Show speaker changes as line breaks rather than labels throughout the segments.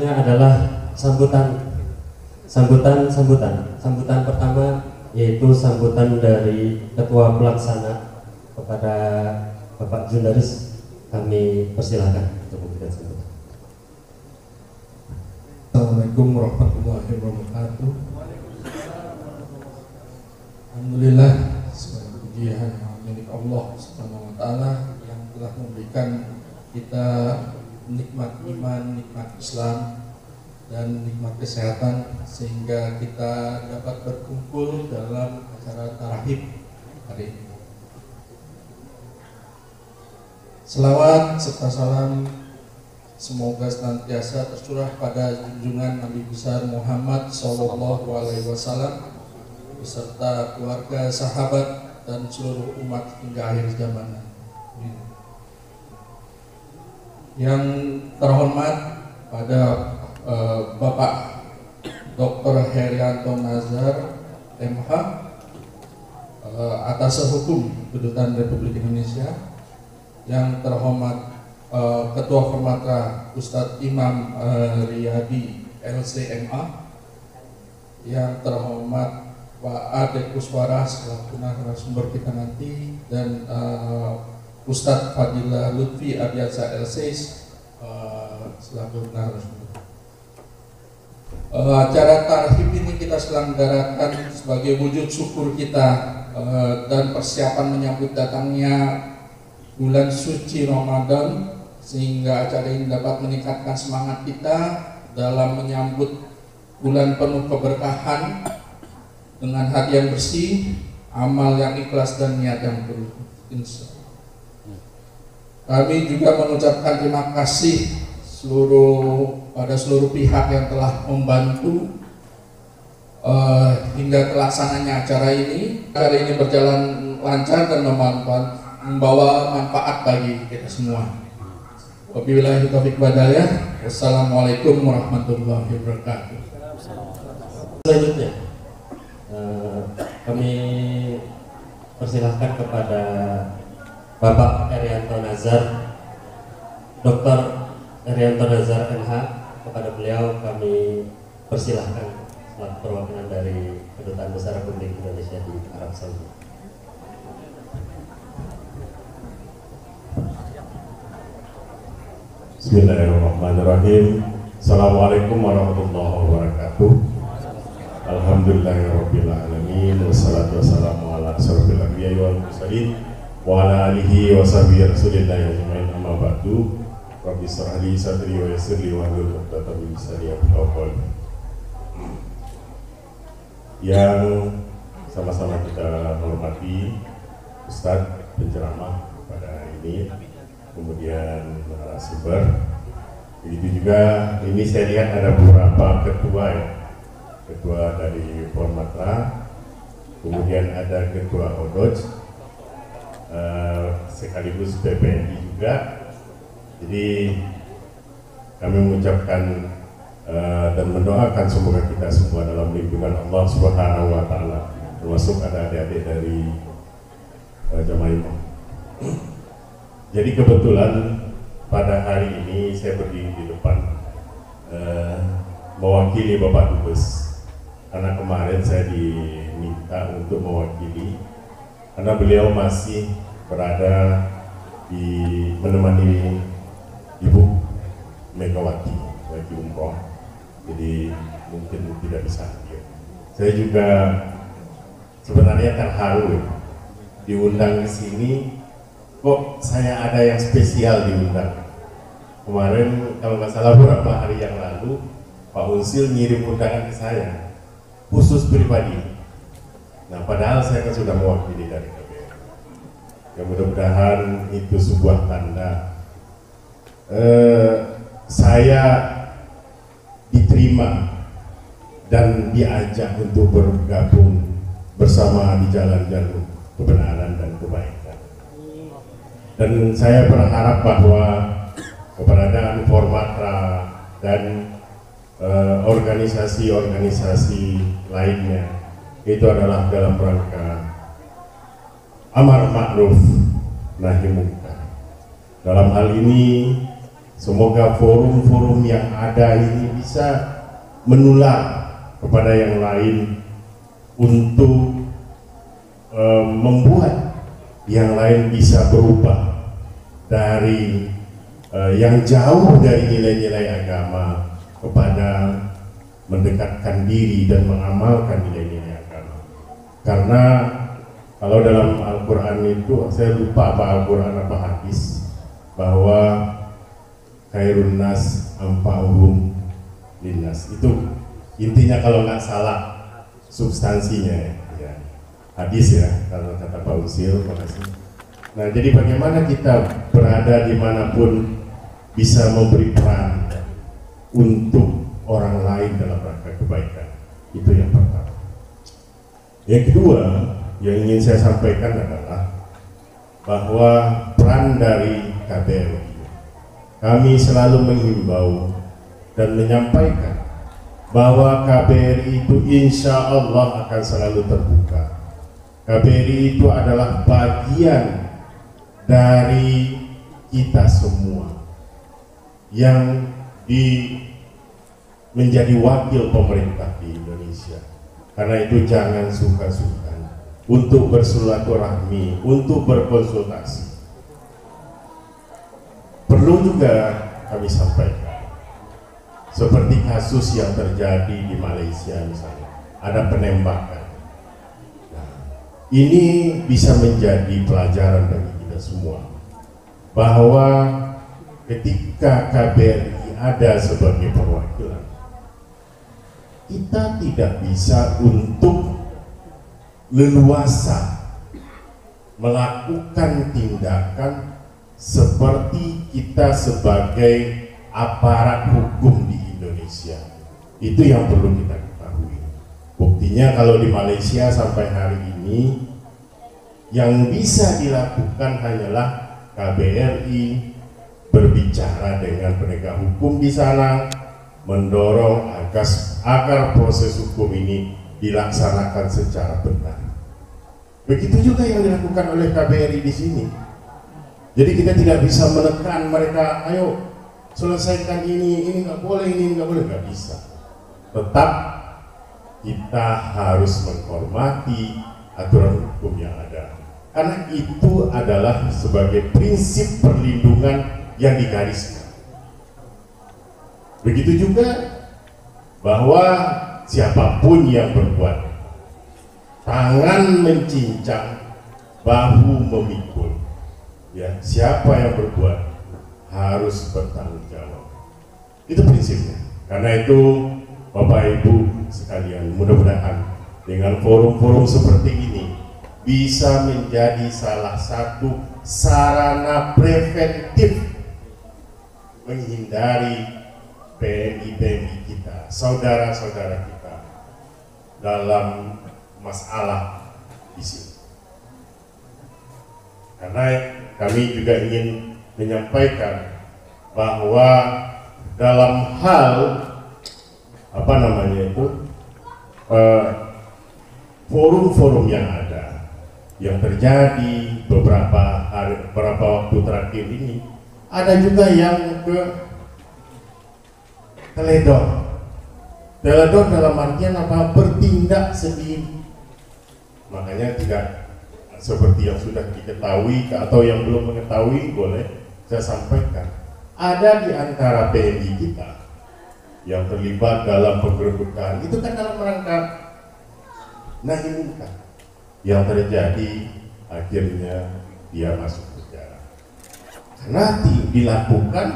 Adalah sambutan pertama, yaitu sambutan dari Ketua Pelaksana kepada Bapak Jundaris. Kami persilahkan untuk memberikan sambutan.
Assalamualaikum warahmatullahi wabarakatuh. Alhamdulillah, segala puji hanya milik Allah Subhanahu wa Ta'ala yang telah memberikan kita nikmat iman, nikmat Islam, dan nikmat kesehatan sehingga kita dapat berkumpul dalam acara tarahib hari ini. Selawat serta salam semoga senantiasa tercurah pada junjungan Nabi besar Muhammad SAW beserta keluarga, sahabat, dan seluruh umat hingga akhir zaman. Yang terhormat pada Bapak Dr. Herianto Nazar MH, Atas Hukum Kedutaan Republik Indonesia. Yang terhormat Ketua Formatra Ustadz Imam Riyadi LCMA. Yang terhormat Pak Ade Kuswara selaku narasumber kita nanti, dan Ustadz Fadila Lutfi Abiasa LCS selaku narasumber. Acara tarhib ini kita selenggarakan sebagai wujud syukur kita dan persiapan menyambut datangnya bulan suci Ramadan, sehingga acara ini dapat meningkatkan semangat kita dalam menyambut bulan penuh keberkahan dengan hati yang bersih, amal yang ikhlas, dan niat yang tulus. Kami juga mengucapkan terima kasih pada seluruh pihak yang telah membantu hingga terlaksananya acara ini. Acara ini berjalan lancar dan membawa manfaat bagi kita semua. Wabillahi taufiq walhidayah. Wassalamualaikum warahmatullahi wabarakatuh.
Selanjutnya kami persilahkan kepada Bapak Herianto Nazar, Dr. Herianto Nazar MH. Kepada beliau kami persilahkan selaku perwakilan dari Kedutaan Besar Republik Indonesia di Arab Saudi.
Bismillahirrahmanirrahim. Assalamualaikum warahmatullahi wabarakatuh. Alhamdulillahirabbil alamin, wassalatu wassalamu ala asyrofil anbiya'i wal mursalin wa ala alihi wa sahbihi rasulillahi ajmain, amma ba'du. Rabbi shrah li sadri wa yassir li wahlul 'uqdatam min lisani yafqahu qawli. Yang sama-sama kita hormati Ustadz penceramah pada hari ini, kemudian narasumber. Begitu juga ini saya lihat ada beberapa ketua ya, ketua dari Formatra, kemudian ada ketua ODOJ, sekaligus PPNI juga. Jadi kami mengucapkan dan mendoakan semoga kita semua dalam lindungan Allah Subhanahu wa Ta'ala, termasuk ada adik-adik dari jamaah imam. Jadi kebetulan pada hari ini saya berdiri di depan mewakili Bapak Dubes, karena kemarin saya diminta untuk mewakili karena beliau masih berada menemani Ibu Megawati lagi umroh, jadi mungkin tidak bisa hadir. Saya juga sebenarnya terharu diundang ke sini. Kok saya ada yang spesial diundang? Kemarin kalau nggak salah beberapa hari yang lalu Pak Unsil ngirim undangan ke saya khusus pribadi. Nah, padahal saya kan sudah mewakili dari KBRI. Ya, mudah-mudahan itu sebuah tanda saya diterima dan diajak untuk bergabung bersama di jalan-jalan kebenaran dan kebaikan. Dan saya berharap bahwa keberadaan Formatra dan organisasi-organisasi lainnya itu adalah dalam rangka amar ma'ruf nahi munkar. Dalam hal ini Semoga forum-forum yang ada ini bisa menular kepada yang lain untuk membuat yang lain bisa berubah dari yang jauh dari nilai-nilai agama kepada mendekatkan diri dan mengamalkan nilai-nilai agama. Karena kalau dalam Al-Quran itu, saya lupa apa Al-Quran apa hadis, bahwa khairun nas anfa'uhum linnas. Itu intinya kalau nggak salah substansinya ya. Hadis ya, kalau kata Pak Usil, makasih. Nah, jadi bagaimana kita berada dimanapun bisa memberi peran untuk orang lain dalam rangka kebaikan. Itu yang pertama. Yang kedua, yang ingin saya sampaikan adalah bahwa peran dari KBRI, kami selalu menghimbau dan menyampaikan bahwa KBRI itu insya Allah akan selalu terbuka. KBRI itu adalah bagian dari kita semua yang menjadi wakil pemerintah di Indonesia. Karena itu jangan suka-suka untuk bersilaturahmi, untuk berkonsultasi. Perlu juga kami sampaikan, seperti kasus yang terjadi di Malaysia misalnya, ada penembakan. Nah, ini bisa menjadi pelajaran bagi kita semua, bahwa ketika KBRI ada sebagai perwakilan, kita tidak bisa untuk leluasa melakukan tindakan seperti kita sebagai aparat hukum di Indonesia. Itu yang perlu kita ketahui. Buktinya kalau di Malaysia sampai hari ini yang bisa dilakukan hanyalah KBRI berbicara dengan penegak hukum di sana, mendorong agar proses hukum ini dilaksanakan secara benar. Begitu juga yang dilakukan oleh KBRI di sini. Jadi kita tidak bisa menekan mereka, ayo selesaikan ini nggak boleh, ini nggak boleh, nggak bisa. Tetap kita harus menghormati aturan hukum yang ada, karena itu adalah sebagai prinsip perlindungan yang digariskan. Begitu juga bahwa siapapun yang berbuat tangan mencincang, bahu memikul, ya, siapa yang berbuat harus bertanggung jawab. Itu prinsipnya. Karena itu Bapak Ibu sekalian, mudah-mudahan dengan forum-forum seperti ini bisa menjadi salah satu sarana preventif menghindari PMI kita, saudara-saudara kita dalam masalah di sini. Karena kami juga ingin menyampaikan bahwa dalam hal forum-forum yang ada, yang terjadi beberapa waktu terakhir ini, ada juga yang teledor dalam artian apa? Bertindak sendiri. Makanya tidak seperti yang sudah diketahui atau yang belum mengetahui, boleh saya sampaikan, ada di antara PMI kita yang terlibat dalam penggerbekan, itu kan dalam rangka nahi munkar. Yang terjadi akhirnya dia masuk penjara karena dilakukan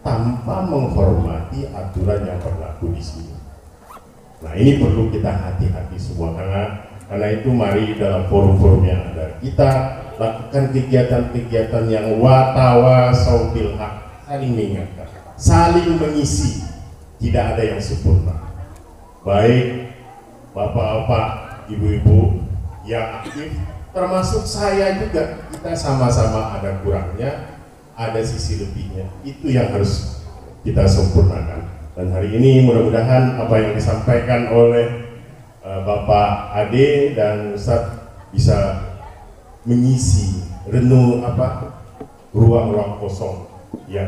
tanpa menghormati aturan yang berlaku di sini. Nah, ini perlu kita hati-hati semua, karena itu mari dalam forum-forum yang ada kita lakukan kegiatan-kegiatan yang watawasau bil haq, saling mengingatkan, saling mengisi. Tidak ada yang sempurna. Baik bapak-bapak, ibu-ibu yang aktif, termasuk saya juga, kita sama-sama ada kurangnya, ada sisi lebihnya. Itu yang harus kita sempurnakan. Dan hari ini mudah-mudahan apa yang disampaikan oleh Bapak Ade dan Ustadz bisa mengisi ruang-ruang kosong yang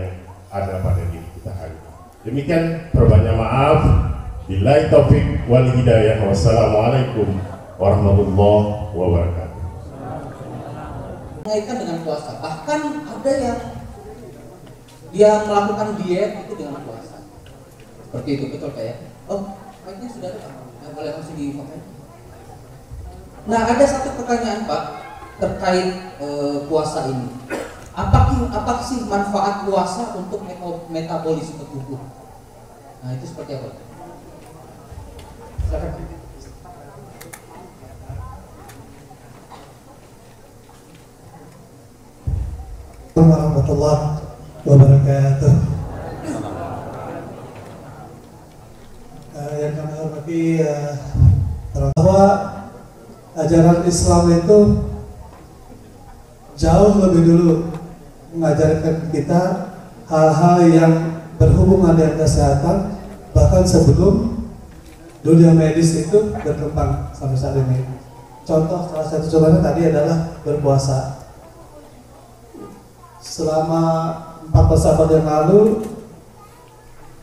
ada pada diri kita hari ini. Demikian, perbanyak maaf. Billahi taufik wal hidayah. Wassalamualaikum warahmatullahi wabarakatuh.
Mengaitkan dengan puasa, bahkan ada yang melakukan diet itu dengan puasa. Seperti itu, betul Pak ya? Oh, mic-nya sudah ada Pak? Boleh langsung dipakai. Nah, ada satu pertanyaan Pak terkait puasa ini. Apa sih manfaat puasa untuk metabolisme tubuh? Nah, itu seperti apa? Silakan Pak.
Warahmatullahi wabarakatuh. Yang kami hormati, bahwa ajaran Islam itu jauh lebih dulu mengajarkan kita hal-hal yang berhubungan dengan kesehatan, bahkan sebelum dunia medis itu berkembang sampai saat ini. Salah satu contohnya tadi adalah berpuasa. Selama 14 abad yang lalu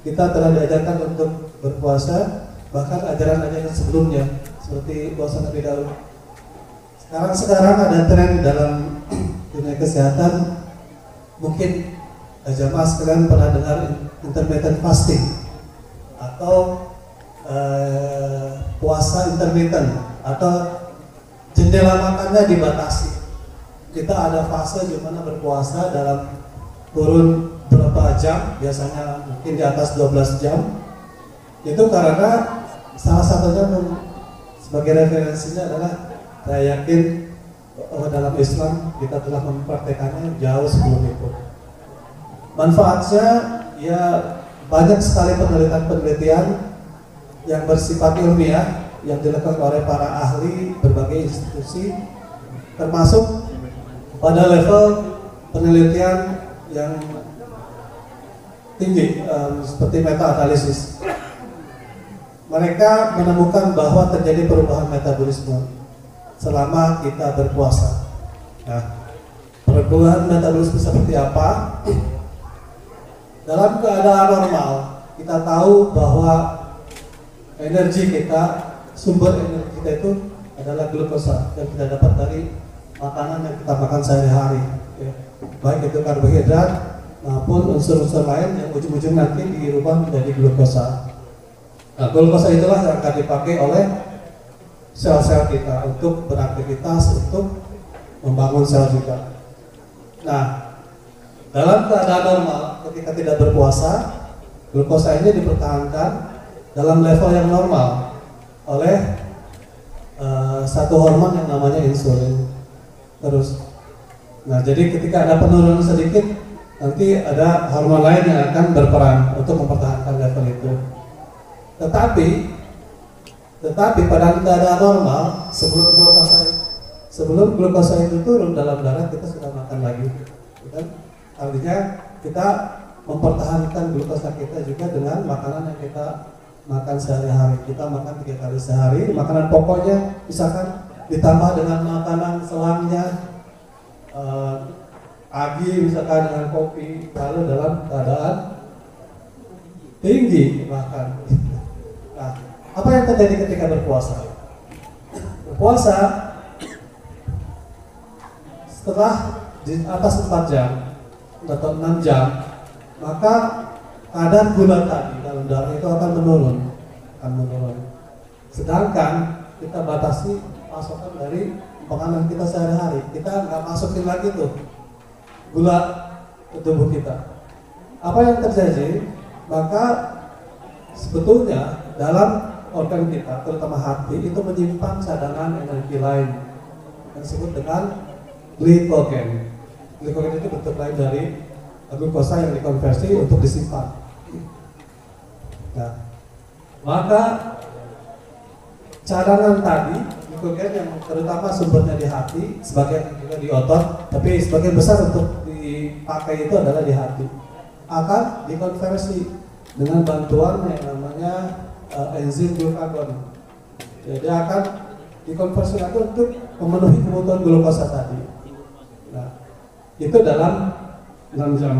kita telah diajarkan untuk berpuasa, bahkan ajaran-ajaran sebelumnya seperti puasa Nabi Daud. Sekarang ada tren dalam dunia kesehatan. Mungkin jamaah sekalian pernah dengar intermittent fasting atau puasa intermittent atau jendela makannya dibatasi. Kita ada fase di mana berpuasa dalam kurun berapa jam, biasanya mungkin di atas 12 jam. Itu karena salah satunya sebagai referensinya adalah saya yakin dalam Islam kita telah mempraktekannya jauh sebelum itu. Manfaatnya ya banyak sekali penelitian yang bersifat ilmiah yang dilakukan oleh para ahli berbagai institusi, termasuk pada level penelitian yang tinggi seperti meta-analisis. Mereka menemukan bahwa terjadi perubahan metabolisme selama kita berpuasa. Nah, perubahan metabolisme seperti apa? Dalam keadaan normal, kita tahu bahwa energi kita, sumber energi kita itu adalah glukosa yang kita dapat dari makanan yang kita makan sehari-hari, ya. Baik itu karbohidrat maupun unsur-unsur lain yang ujung-ujung nanti dirubah menjadi glukosa. Nah, glukosa itulah yang akan dipakai oleh sel-sel kita untuk beraktivitas, untuk membangun sel juga. Nah, dalam keadaan normal ketika tidak berpuasa, glukosa ini dipertahankan dalam level yang normal oleh satu hormon yang namanya insulin. Terus, nah jadi ketika ada penurunan sedikit, nanti ada hormon lain yang akan berperan untuk mempertahankan level itu. Tetapi pada keadaan normal, sebelum glukosa itu turun dalam darah, kita sudah makan lagi, kan? Artinya kita mempertahankan glukosa kita juga dengan makanan yang kita makan sehari-hari. Kita makan 3 kali sehari, makanan pokoknya misalkan ditambah dengan makanan selangnya, pagi misalkan dengan kopi, lalu dalam keadaan tinggi bahkan. Nah, apa yang terjadi ketika berpuasa? Berpuasa setelah di atas 4 jam atau 6 jam, maka kadar gula tadi dalam darah itu akan menurun. Sedangkan kita batasi pasokan dari makanan kita sehari-hari. Kita nggak masukin lagi tuh gula ke tubuh kita. Apa yang terjadi? Maka sebetulnya dalam organ kita, terutama hati, itu menyimpan cadangan energi lain yang disebut dengan glikogen. Glikogen itu bentuk lain dari glukosa yang dikonversi untuk disimpan. Nah, maka cadangan tadi, glikogen yang terutama sumbernya di hati, sebagian juga di otot, tapi sebagian besar untuk dipakai itu adalah di hati, akan dikonversi dengan bantuan yang namanya enzim glukagon. Jadi akan dikonversi lagi untuk memenuhi kebutuhan glukosa tadi. Nah, itu dalam 6 jam.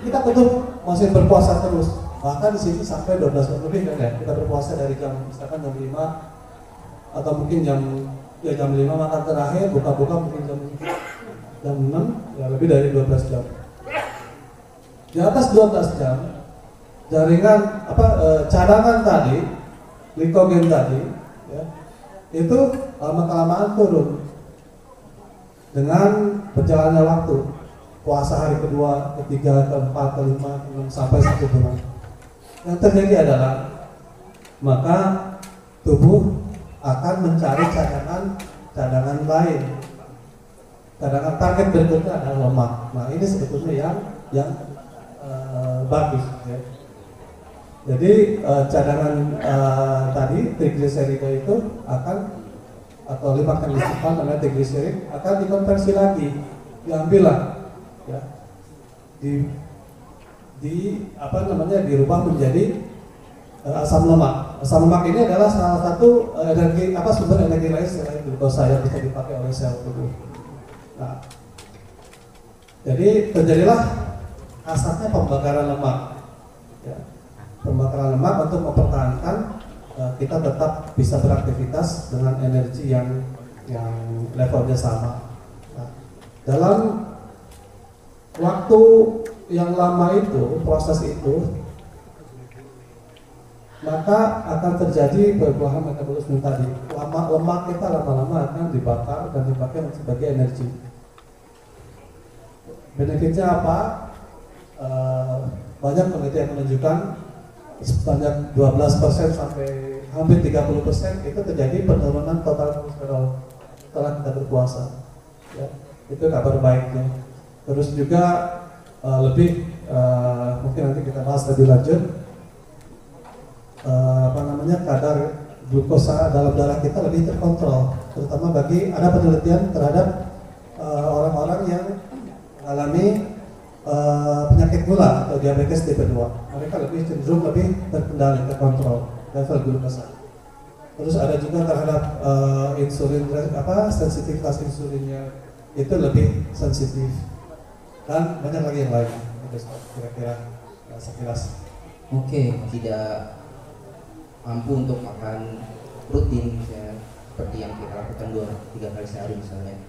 kita tetap masih berpuasa terus. Bahkan di sini sampai 12 jam lebih kan ya. Kita berpuasa dari jam misalkan jam 5 atau mungkin jam 5 makan terakhir, buka-buka mungkin jam 6, ya lebih dari 12 jam. Di atas 12 jam jaringan cadangan tadi, glikogen tadi ya, itu lama-kelamaan turun dengan berjalannya waktu. Puasa hari kedua, ketiga, keempat, kelima, kelima sampai 1 bulan. Yang terjadi adalah maka tubuh akan mencari cadangan lain. Cadangan target berikutnya adalah lemak. Nah ini sebetulnya yang bagus. Ya. Jadi cadangan tadi trigliserida itu akan atau lemak yang disimpan namanya trigliserid akan dikonversi lagi, diambillah. Ya, dirubah menjadi asam lemak. Asam lemak ini adalah salah satu sumber energi lain selain glukosa yang bisa dipakai oleh sel tubuh. Nah, jadi terjadilah asapnya pembakaran lemak. Ya, pembakaran lemak untuk mempertahankan kita tetap bisa beraktivitas dengan energi yang levelnya sama. Nah, dalam waktu yang lama itu, proses itu, maka akan terjadi perubahan metabolisme tadi. Lemak kita lama-lama akan dibakar dan dipakai sebagai energi. Benefitnya apa? Banyak penelitian menunjukkan sebanyak 12% sampai hampir 30% itu terjadi penurunan total kolesterol setelah kita berpuasa. Ya, itu kabar baiknya. Terus juga mungkin nanti kita bahas lebih lanjut kadar glukosa dalam darah kita lebih terkontrol, terutama bagi ada penelitian terhadap orang-orang yang mengalami penyakit gula atau diabetes tipe 2. Mereka lebih cenderung lebih terkendali, terkontrol level glukosa. Terus ada juga terhadap insulin, sensitivitas insulinnya itu lebih sensitif. Dan banyak lagi yang lain. Itu kira-kira sekilas.
Oke, tidak mampu untuk makan rutin misalnya, seperti yang kita lakukan 2-3 kali sehari misalnya.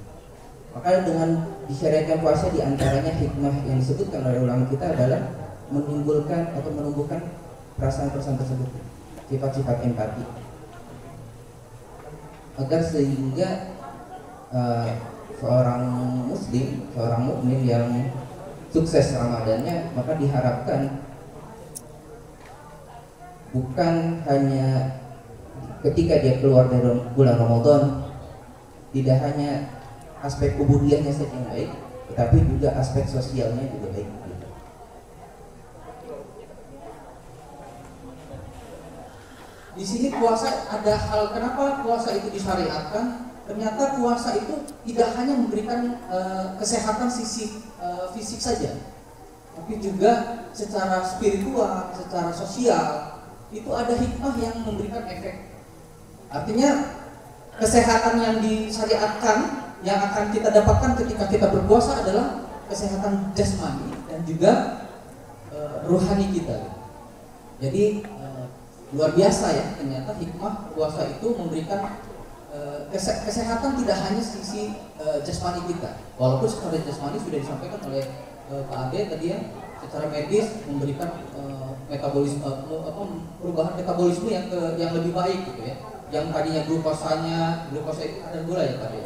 Maka dengan disyariatkan puasa diantaranya hikmah yang disebutkan oleh ulama kita adalah menimbulkan atau menumbuhkan perasaan-perasaan tersebut, sifat-sifat empati, agar sehingga seorang muslim, seorang mukmin yang sukses Ramadannya, maka diharapkan bukan hanya ketika dia keluar dari bulan Ramadan tidak hanya aspek ubudiyahnya saja yang baik, tetapi juga aspek sosialnya juga baik.
Di sini puasa ada hal kenapa puasa itu disyariatkan. Ternyata puasa itu tidak hanya memberikan kesehatan sisi fisik saja, tapi juga secara spiritual, secara sosial itu ada hikmah yang memberikan efek. Artinya kesehatan yang disyariatkan yang akan kita dapatkan ketika kita berpuasa adalah kesehatan jasmani dan juga rohani kita. Jadi luar biasa ya, ternyata hikmah puasa itu memberikan kesehatan tidak hanya sisi jasmani kita. Walaupun secara jasmani sudah disampaikan oleh Pak Ade tadi ya, secara medis memberikan metabolisme perubahan metabolisme yang lebih baik gitu ya. Yang tadinya glukosa itu kadar gula ya tadi.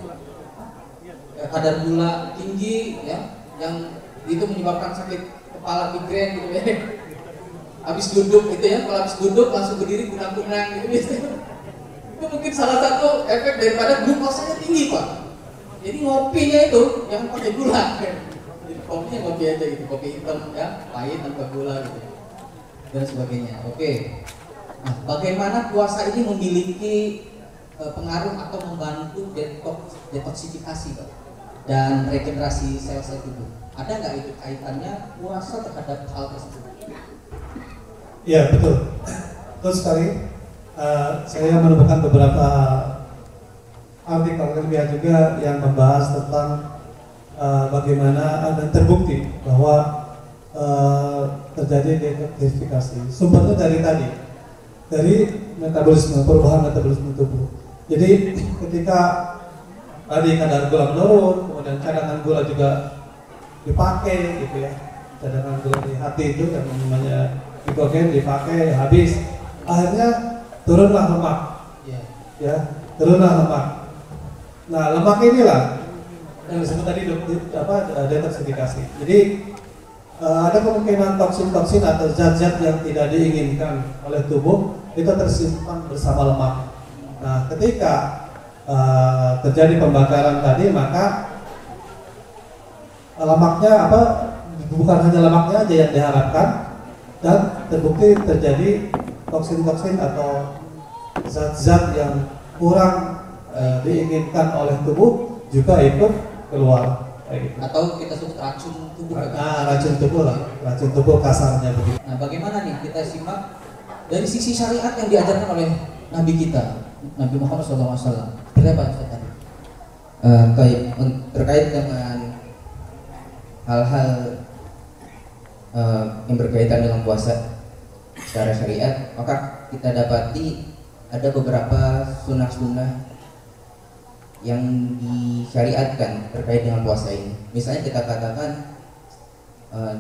Kadar gula tinggi ya, yang itu menyebabkan sakit kepala, migrain gitu ya. Habis duduk gitu ya, kalau habis duduk langsung berdiri kunang-kunang gitu biasanya. Itu mungkin salah satu efek daripada glukosanya tinggi Pak. Jadi ngopinya itu jangan pakai gula. Jadi kopinya kopi aja gitu, kopi hitam ya, pahit tanpa gula gitu dan sebagainya. Oke. Nah, bagaimana puasa ini memiliki pengaruh atau membantu detoksifikasi Pak dan regenerasi sel-sel tubuh? Ada nggak itu kaitannya puasa terhadap hal tersebut?
Ya betul, betul sekali. Saya menemukan beberapa artikel ilmiah juga yang membahas tentang bagaimana dan terbukti bahwa terjadi detoksifikasi. Sumbernya dari tadi, dari metabolisme, perubahan metabolisme tubuh. Jadi ketika tadi kadar gula menurun, kemudian cadangan gula juga dipakai gitu ya, cadangan gula di hati itu yang namanya glikogen dipakai habis, akhirnya turunlah lemak, ya turunlah lemak. Nah lemak inilah yang disebut tadi detoksifikasi. Jadi ada kemungkinan toksin-toksin atau zat-zat yang tidak diinginkan oleh tubuh itu tersimpan bersama lemak. Nah, ketika terjadi pembakaran tadi, maka lemaknya bukan hanya lemaknya aja yang diharapkan, dan terbukti terjadi toksin-toksin atau zat-zat yang kurang diinginkan oleh tubuh juga ikut keluar. Gitu.
Atau kita sebut racun tubuh.
Racun tubuh lah, racun tubuh kasarnya begitu.
Nah, bagaimana nih kita simak dari sisi syariat yang diajarkan oleh Nabi kita, Nabi Muhammad SAW. Seperti apa Ustaz?
Terkait dengan hal-hal yang berkaitan dengan puasa secara syariat, maka kita dapati ada beberapa sunnah-sunnah yang disyariatkan terkait dengan puasa ini. Misalnya kita katakan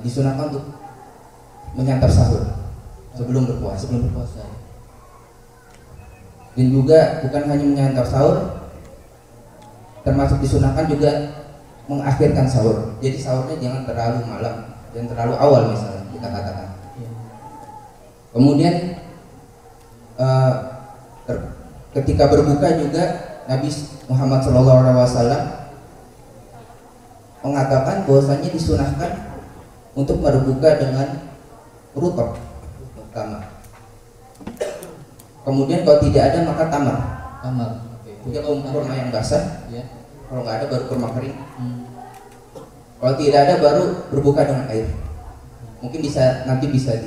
disunahkan untuk menyantap sahur sebelum berpuasa. Dan juga bukan hanya menyantap sahur, termasuk disunahkan juga mengakhirkan sahur. Jadi sahurnya jangan terlalu malam dan terlalu awal misalnya kita katakan. Kemudian ketika berbuka juga Nabi Muhammad SAW mengatakan bahwasanya disunahkan untuk berbuka dengan rutab pertama. Kemudian kalau tidak ada maka tamar. Punya kurma yang basah,
Ya.
kalau nggak ada baru kurma kering. Kalau tidak ada baru berbuka dengan air. Mungkin nanti bisa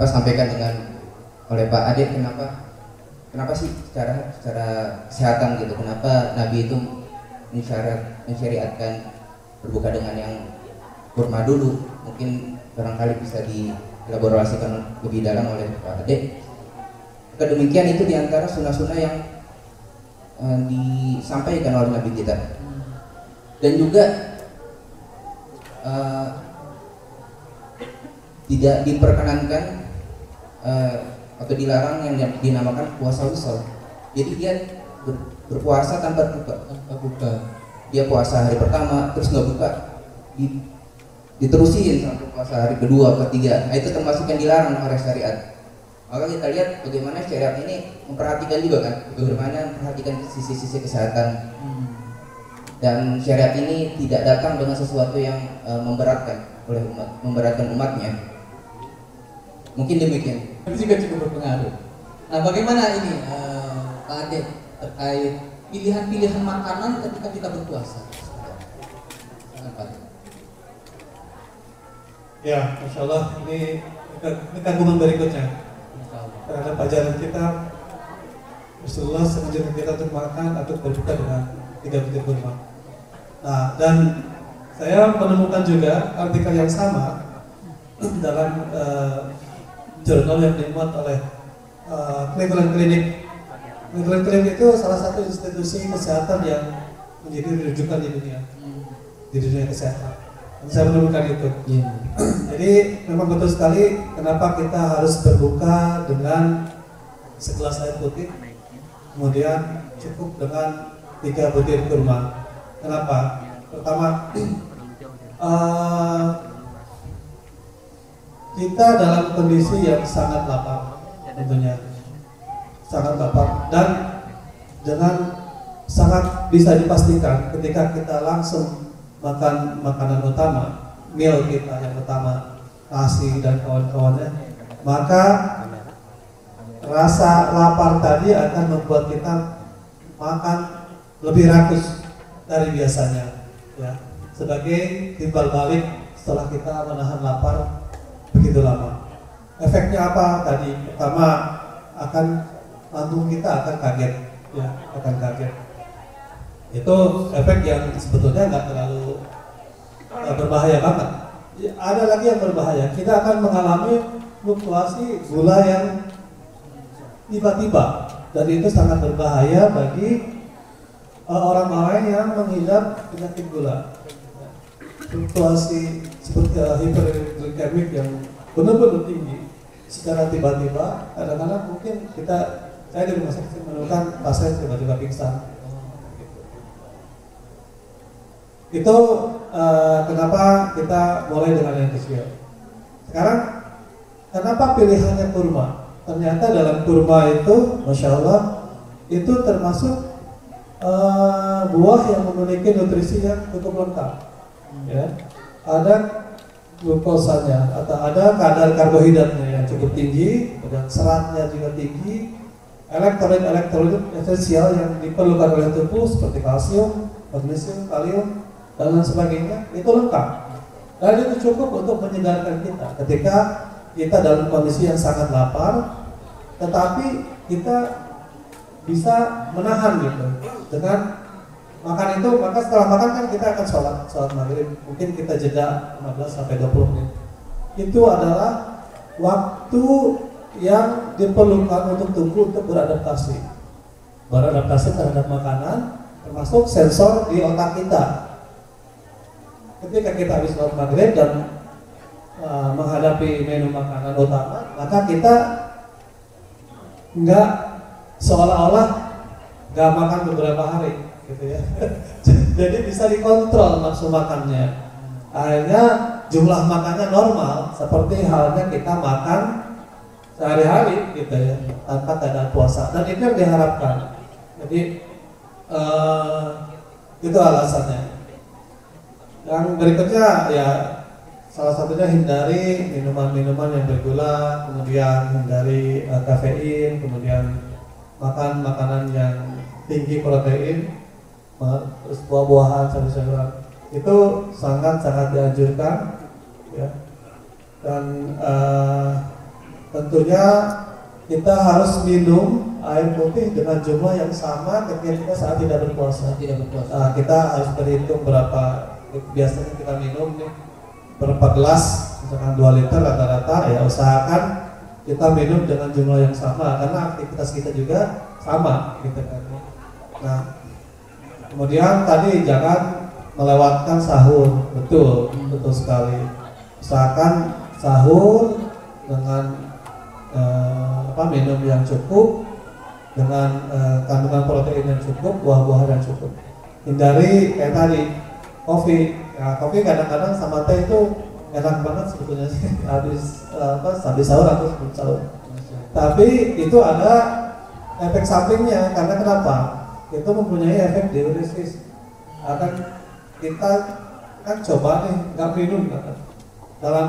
sampaikan dengan oleh Pak Ade kenapa sih secara kesehatan gitu, kenapa Nabi itu mensyariatkan berbuka dengan yang kurma dulu. Mungkin barangkali bisa dielaborasikan lebih dalam oleh Pak Ade. Kedemikian itu diantara sunnah-sunnah yang disampaikan oleh Nabi kita. Dan juga tidak diperkenankan atau dilarang yang dinamakan puasa wisal. Jadi dia berpuasa tanpa buka. Dia puasa hari pertama terus nggak buka, diterusin sampai puasa hari kedua, ketiga. Nah itu termasuk yang dilarang oleh syariat. Maka kita lihat bagaimana syariat ini memperhatikan juga kan, bagaimana memperhatikan sisi-sisi kesehatan. Dan syariat ini tidak datang dengan sesuatu yang memberatkan umatnya. Mungkin demikian.
Itu juga cukup berpengaruh. Nah, bagaimana ini Pak Ade terkait pilihan-pilihan makanan ketika kita berpuasa?
Ya, Masya Allah, ini kandungan berikutnya terhadap ajaran kita. Rasulullah mengajarkan kita untuk makan atau berbuka dengan 3 butir kurma. Nah, dan saya menemukan juga artikel yang sama dalam jurnal yang dimuat oleh Cleveland Clinic. Cleveland Clinic itu salah satu institusi kesehatan yang menjadi rujukan di dunia kesehatan. Dan saya menemukan itu. Jadi memang betul sekali kenapa kita harus berbuka dengan segelas air putih, kemudian cukup dengan 3 butir kurma. Kenapa? Pertama, kita dalam kondisi yang sangat lapar, tentunya sangat lapar, dan dengan sangat bisa dipastikan ketika kita langsung makan makanan utama, meal kita yang utama, nasi dan kawan-kawannya, maka rasa lapar tadi akan membuat kita makan lebih rakus dari biasanya, ya, sebagai timbal balik setelah kita menahan lapar begitu lama. Efeknya apa tadi? Pertama, akan lambung kita akan kaget, ya, akan kaget. Itu efek yang sebetulnya nggak terlalu berbahaya banget, ada lagi yang berbahaya. Kita akan mengalami fluktuasi gula yang tiba-tiba, dan itu sangat berbahaya bagi orang-orang yang mengidap penyakit gula. Fluktuasi seperti hiperglikemik yang benar-benar tinggi secara tiba-tiba, kadang-kadang mungkin saya di rumah sakit menemukan pasien tiba-tiba pingsan. Itu kenapa kita mulai dengan yang kecil. Sekarang kenapa pilihannya kurma? Ternyata dalam kurma itu, masya Allah, itu termasuk buah yang memiliki nutrisi yang cukup lengkap. Ya, ada glukosanya atau ada kadar karbohidratnya yang cukup tinggi, dan seratnya juga tinggi, elektrolit esensial yang diperlukan oleh tubuh seperti kalsium, magnesium, kalium, dan lain sebagainya, itu lengkap. Dan itu cukup untuk menyegarkan kita ketika kita dalam kondisi yang sangat lapar, tetapi kita bisa menahan gitu dengan makan itu. Maka setelah makan kan kita akan sholat maghrib, mungkin kita jeda 15 sampai 20 menit. Itu adalah waktu yang diperlukan untuk tubuh untuk beradaptasi terhadap makanan, termasuk sensor di otak kita. Ketika kita habis sholat maghrib dan menghadapi menu makanan utama, maka kita nggak seolah-olah nggak makan beberapa hari, gitu ya. Jadi bisa dikontrol nafsu makannya. Akhirnya jumlah makannya normal, seperti halnya kita makan sehari-hari, gitu ya, tanpa keadaan puasa. Dan itu yang diharapkan. Jadi itu alasannya. Yang berikutnya ya salah satunya hindari minuman-minuman yang bergula, kemudian hindari kafein, kemudian makan makanan yang tinggi protein, terus buah-buahan, sayur-sayuran. Itu sangat-sangat dianjurkan, ya. Dan tentunya kita harus minum air putih dengan jumlah yang sama ketika kita saat tidak berpuasa. Kita harus berhitung berapa biasanya kita minum nih, berapa gelas, misalkan 2 liter rata-rata, ya usahakan kita minum dengan jumlah yang sama karena aktivitas kita juga sama, gitu kan. Nah, kemudian tadi jangan melewatkan sahur, betul sekali. Usahakan sahur dengan minum yang cukup, dengan kandungan protein yang cukup, buah-buahan yang cukup. Hindari kayak tadi kopi. Ya, kopi kadang-kadang sama teh itu enak banget sebetulnya sih habis sahur atau sebelum sahur. Tapi itu ada efek sampingnya. Karena kenapa? Itu mempunyai efek diuresis. Akan kita kan coba nih nggak minum kan. Dalam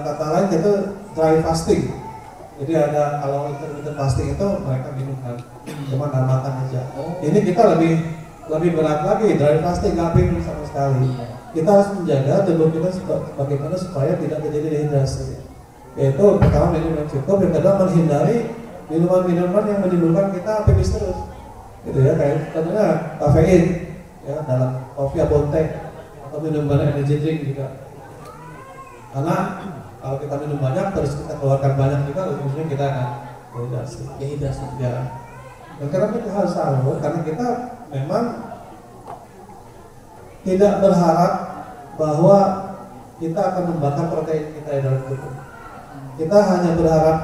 kata lain itu dry fasting. Jadi ada kalau intermittent fasting itu mereka minum kan, cuma nggak makan aja. Ini kita lebih berat lagi, dry fasting, nggak minum sama sekali. Kita harus menjaga tubuh kita bagaimana supaya tidak terjadi dehidrasi. Yaitu pertama minum yang cukup, yang kedua menghindari minuman-minuman yang menimbulkan kita pipis terus, gitu ya, kayak contohnya kafein, ya, dalam kopi atau teh atau minuman energy drink juga. Karena kalau kita minum banyak terus kita keluarkan banyak juga, ujung-ujungnya kita akan dehidrasi. Ya. Dan kenapa kita harus sahur? Karena kita memang tidak berharap bahwa kita akan membakar protein kita di dalam tubuh. Kita hanya berharap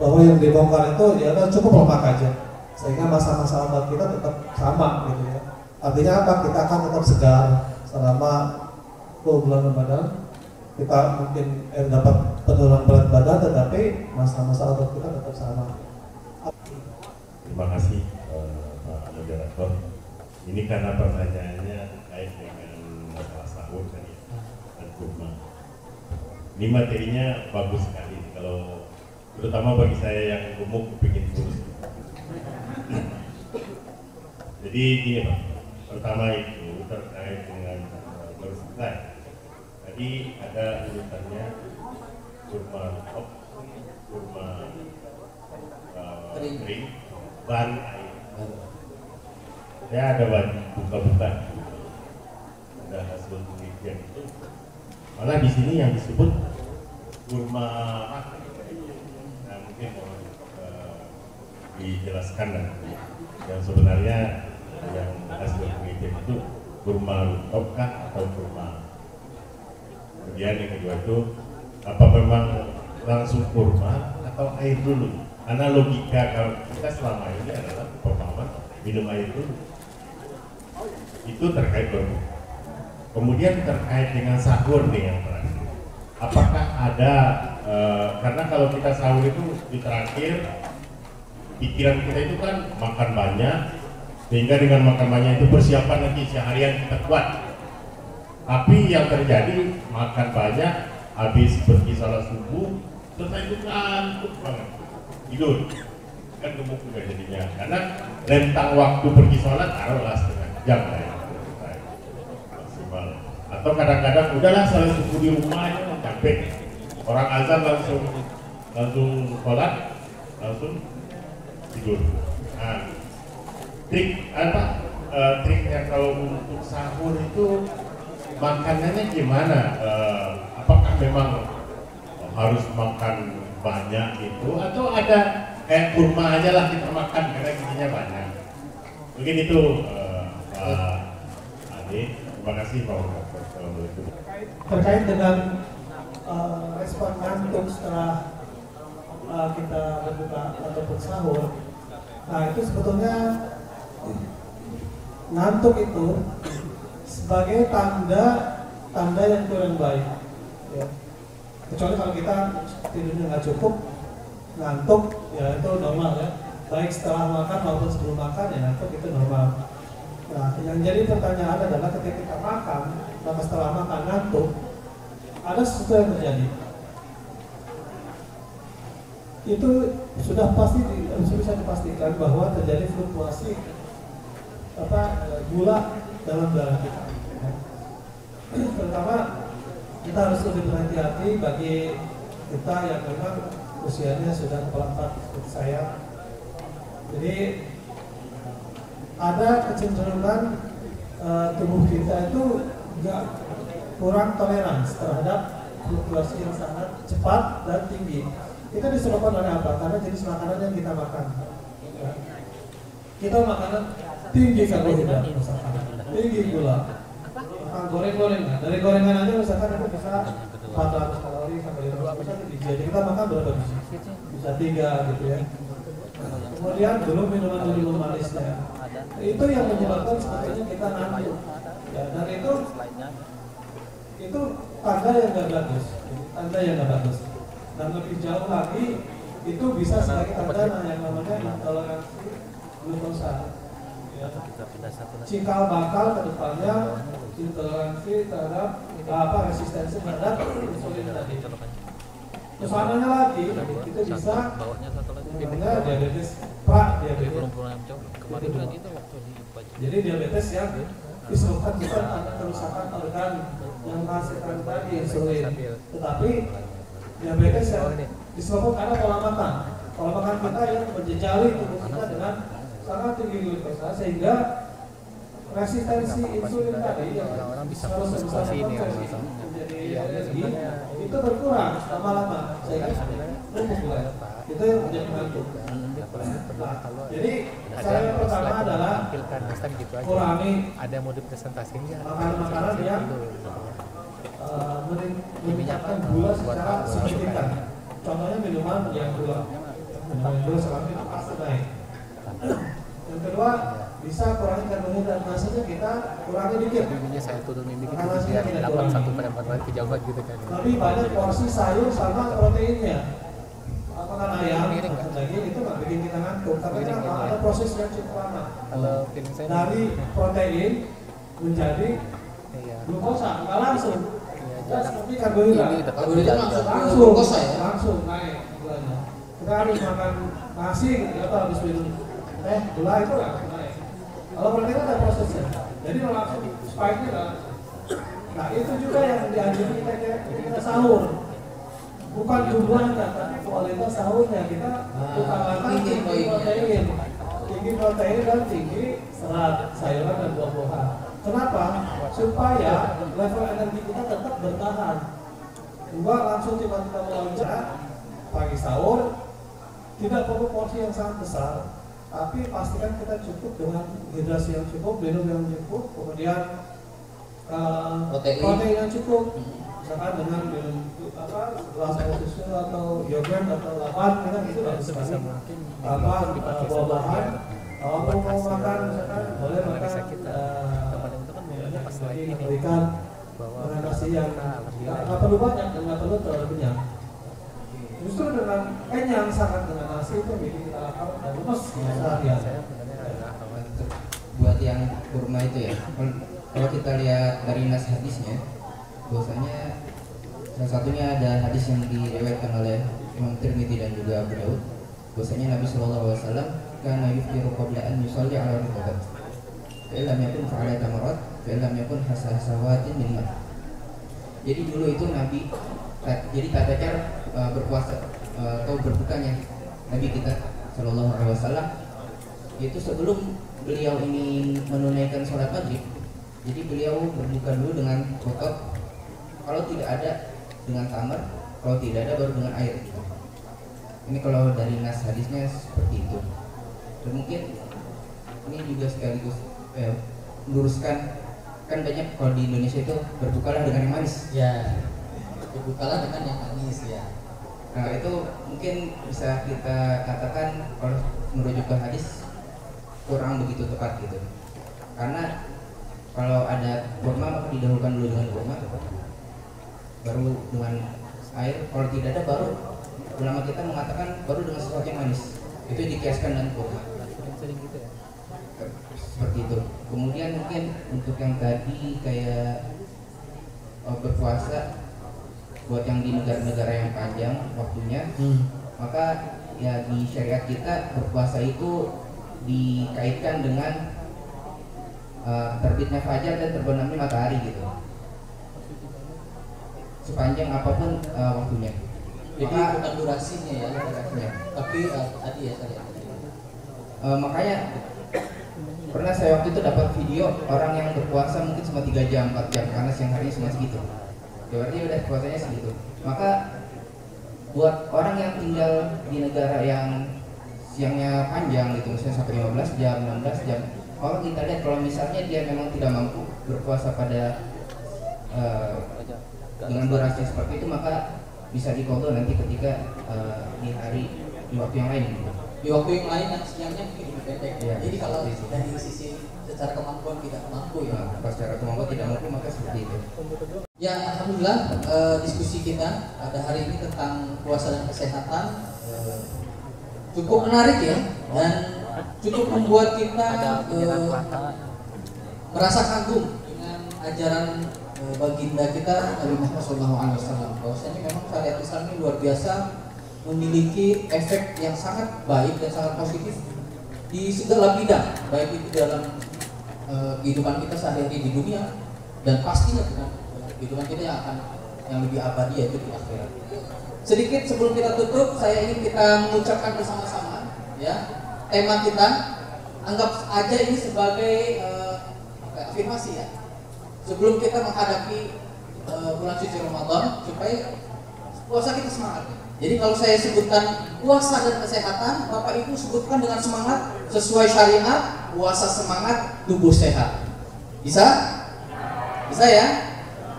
bahwa yang dibongkar itu ya cukup lemak aja, sehingga masa-masa obat kita tetap sama, gitu ya. Artinya apa? Kita akan tetap segar selama 2 bulan Ramadan. Kita mungkin dapat penurunan berat badan, tetapi masa-masa obat kita tetap sama.
Terima kasih Pak Moderator. Ini karena pertanyaannya terkait dengan masalah sahur tadi dan kurma. Ini materinya bagus sekali, kalau terutama bagi saya yang gemuk kepingin kurus. Jadi gini Pak, pertama itu terkait dengan bersukai. Tadi ada urutannya kurma top, kurma kering, ban air. Saya ada buka-buka. ada hasil penelitian itu malah di sini yang disebut kurma makan. Nah, mungkin dijelaskan nanti yang sebenarnya yang hasil penelitian itu kurma lutok atau kurma. Kemudian yang kedua itu apa memang langsung kurma atau air dulu? Karena logika kalau kita selama ini adalah pemahaman minum air dulu. Itu terkait berbuka. Kemudian terkait dengan sahur nih yang terakhir. Apakah ada karena kalau kita sahur itu di terakhir pikiran kita itu kan makan banyak, sehingga dengan makan banyak itu persiapan lagi seharian kita kuat. Tapi yang terjadi makan banyak, habis pergi salat subuh, selesai itu ngantuk banget, tidur, kan gemuk juga jadinya. Karena rentang waktu pergi sholat taruhlah setengah jam lah ya, maksimal. Atau kadang-kadang udahlah salat subuh di rumah aja, capek. Orang azan langsung sholat, langsung tidur. Nah, triknya kalau untuk sahur itu makanannya gimana? Apakah memang harus makan banyak itu atau ada kayak kurma aja lah kita makan karena gizinya banyak? Mungkin itu Pak Ade. Terima kasih Pak.
Terkait dengan respon ngantuk setelah kita berbuka ataupun sahur, nah itu sebetulnya ngantuk itu sebagai tanda yang kurang baik, ya. Kecuali kalau kita tidurnya nggak cukup, ngantuk, ya itu normal ya. Baik setelah makan maupun sebelum makan ya ngantuk itu normal. Nah, yang jadi pertanyaan adalah ketika kita makan, maka setelah makan ngantuk, ada sesuatu yang terjadi. Itu sudah bisa dipastikan bahwa terjadi fluktuasi gula dalam darah kita. Terutama kita harus lebih berhati-hati bagi kita yang memang usianya sudah kepala 4 seperti saya. Jadi ada kecenderungan tubuh kita itu kurang toleransi terhadap fluktuasi yang sangat cepat dan tinggi. Kita disebabkan oleh apa? Karena jenis makanan yang kita makan. Kita makanan tinggi karbohidrat, misalkan tinggi gula, goreng-gorengan. Dari gorengan aja misalkan itu bisa 400 kalori sampai 500 biji. Jadi kita makan berapa biji? Bisa 3 gitu ya. Kemudian belum minuman manisnya. Itu yang menyebabkan sebetulnya kita ngantuk. Ya, dan itu tanda yang nggak bagus. Dan lebih jauh lagi itu bisa sebagai tanda yang namanya intoleransi glukosa. Ya. Cikal bakal ke depannya intoleransi terhadap resistensi terhadap insulin tadi. Kesananya lagi itu bisa namanya diabetes pra-diabetes. Jadi diabetes yang disebabkan bukan karena kerusakan organ yang menghasilkan tadi insulin, tetapi diabetes yang disebabkan karena pola makan kita yang menjejali tubuh kita dengan sangat tinggi glukosa sehingga resistensi insulin tadi yang harus menjadi energi itu berkurang lama-lama sehingga lumpuh. Itu yang menjadi ngantuk. Jadi saya pertama adalah kurangi makanan-makanan yang meningkatkan gula secara signifikan. Contohnya minuman yang gula selama itu pasti naik. Yang kedua, bisa kurangi karbohidrat, nasinya kita kurangi dikit.
Saya turunin dikit
Nasinya
biar 8/1/4 kejauhan gitu kan.
Lebih banyak porsi sayur sama proteinnya. Makan ayam, makan daging itu nggak bikin kita ngantuk, tapi kan ada proses yang cukup lama. Dari protein menjadi glukosa, nggak langsung. Seperti karbohidrat langsung naik gulanya. Kita harus makan nasi atau habis minum gula itu langsung naik. Kalau protein ada prosesnya, jadi langsung spike-nya langsung. Nah itu juga yang dianjurkan kita sahur. Bukan jumlahnya, tapi kualitas sahurnya. Kita utamakan tinggi protein dan tinggi serat, sayuran dan buah-buahan. Kenapa? Supaya level energi kita tetap bertahan. Enggak langsung tiba-tiba melonjak pagi sahur, tidak perlu porsi yang sangat besar, tapi pastikan kita cukup dengan hidrasi yang cukup, minum yang cukup, kemudian protein yang cukup, misalkan dengan minum gelas air susu atau yogurt atau lapan, kan itu harus sekali buah-buahan. Kalau mau makan misalkan boleh makan ikan dengan nasi yang nggak perlu banyak dan nggak perlu terlalu kenyang. Justru dengan kenyang sangat dengan nasi itu bikin kita lapar dan lemes seharian.
Buat yang kurma itu ya, kalau kita lihat dari nas hadisnya, bahwasanya salah satunya ada hadis yang diriwayatkan oleh Imam Tirmidzi dan juga Abu Daud, bahwasanya Nabi SAW kana yuftiru qabla an yusalli ala rukbat. Fa'illam yakun fa'ala tamarat, fa'illam yakun hasahasawatin min ma'. Jadi dulu itu Nabi, jadi tata cara berpuasa atau berbukanya Nabi kita Shallallahu Alaihi Wasallam itu sebelum beliau ini menunaikan sholat maghrib, jadi beliau berbuka dulu dengan kotor, kalau tidak ada dengan tamar, kalau tidak ada baru dengan air. Ini kalau dari nas hadisnya seperti itu. Dan mungkin ini juga sekaligus meluruskan, kan banyak kalau di Indonesia itu berbukalah dengan yang manis.
Ya, berbukalah dengan yang manis ya.
Nah itu mungkin bisa kita katakan kalau merujuk ke hadis kurang begitu tepat gitu. Karena kalau ada kurma maka didahulukan dulu dengan kurma, baru dengan air. Kalau tidak ada baru ulama kita mengatakan baru dengan sesuatu yang manis. Itu dikiaskan dengan kurma. Seperti itu. Kemudian mungkin untuk yang tadi kayak berpuasa buat yang di negara-negara yang panjang waktunya, maka ya di syariat kita berpuasa itu dikaitkan dengan terbitnya fajar dan terbenamnya matahari gitu, sepanjang apapun waktunya.
Jadi bukan durasinya ya, tapi tadi ya tadi.
Makanya pernah saya waktu itu dapat video orang yang berpuasa mungkin cuma 3 jam, 4 jam karena siang harinya cuma segitu. Berarti udah puasanya segitu. Maka buat orang yang tinggal di negara yang siangnya panjang gitu, misalnya sampai 15 jam, 16 jam, kalau kita lihat kalau misalnya dia memang tidak mampu berpuasa pada dengan durasi seperti itu, maka bisa dikontrol nanti ketika di waktu yang lain gitu.
Di waktu yang lain yang siangnya mungkin lebih pendek.
Ya,
jadi kalau dari sisi secara kemampuan tidak mampu ya.
Nah, secara kemampuan tidak mampu maka seperti itu.
Ya, alhamdulillah diskusi kita pada hari ini tentang puasa dan kesehatan cukup menarik ya, dan cukup membuat kita merasa kagum dengan ajaran baginda kita Nabi Muhammad SAW. Bahwasanya memang syariat Islam ini luar biasa, memiliki efek yang sangat baik dan sangat positif di segala bidang, baik itu dalam kehidupan kita sehari-hari di dunia dan pastinya dengan kehidupan kita yang lebih abadi, yaitu di akhirat. Sedikit sebelum kita tutup, saya ingin kita mengucapkan bersama-sama ya tema kita, anggap aja ini sebagai afirmasi ya, sebelum kita menghadapi bulan suci Ramadan, supaya puasa kita semangat. Jadi kalau saya sebutkan puasa dan kesehatan, Bapak Ibu sebutkan dengan semangat sesuai syariat, puasa semangat, tubuh sehat. Bisa? Bisa ya?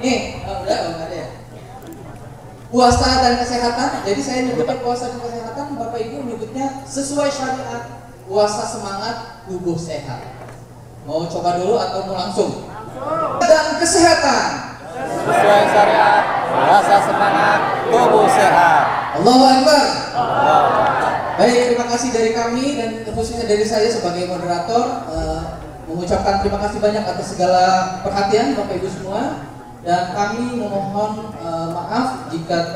Nih, udah ada ya. Puasa dan kesehatan, jadi saya menyebutnya puasa dan kesehatan, Bapak Ibu menyebutnya sesuai syariat, puasa semangat, tubuh sehat. Mau coba dulu atau mau langsung? Dan kesehatan
Sesuai syariat, puasa semangat, tubuh sehat.
Allahu Akbar. Baik, terima kasih dari kami dan khususnya dari saya sebagai moderator, mengucapkan terima kasih banyak atas segala perhatian Bapak Ibu semua, dan kami memohon maaf jika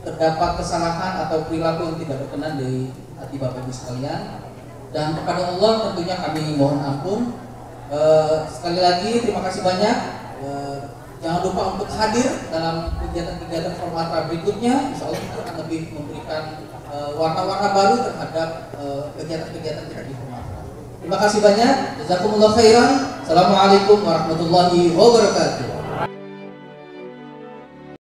terdapat kesalahan atau perilaku yang tidak berkenan dari hati Bapak Ibu sekalian, dan kepada Allah tentunya kami mohon ampun. Sekali lagi terima kasih banyak. Jangan lupa untuk hadir dalam kegiatan-kegiatan formal berikutnya. Insya Allah kita akan lebih memberikan warna-warna baru terhadap kegiatan-kegiatan kita di formal. Terima kasih banyak. Jazakumullah khairan. Assalamualaikum warahmatullahi wabarakatuh.